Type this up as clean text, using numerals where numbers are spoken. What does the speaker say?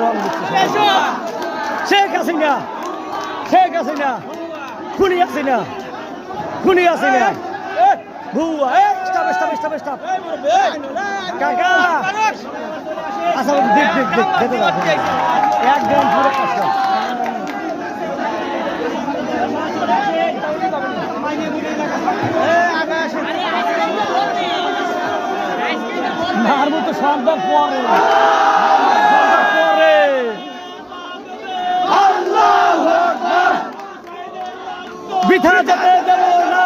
রং দিচ্ছে শেখ হাসিনা শেখ হাসিনা খুনি হাসিনা খুনি হাসিনা ভুয়া স্টপ স্টপ স্টপ স্টপ কাকা আচ্ছা দেখ দেখ দেখ খেতে রাখো একদম পুরো কষ্ট মারবো তো সন্ধ্যা পরে আল্লাহু আকবার বিথা যেতে দেব না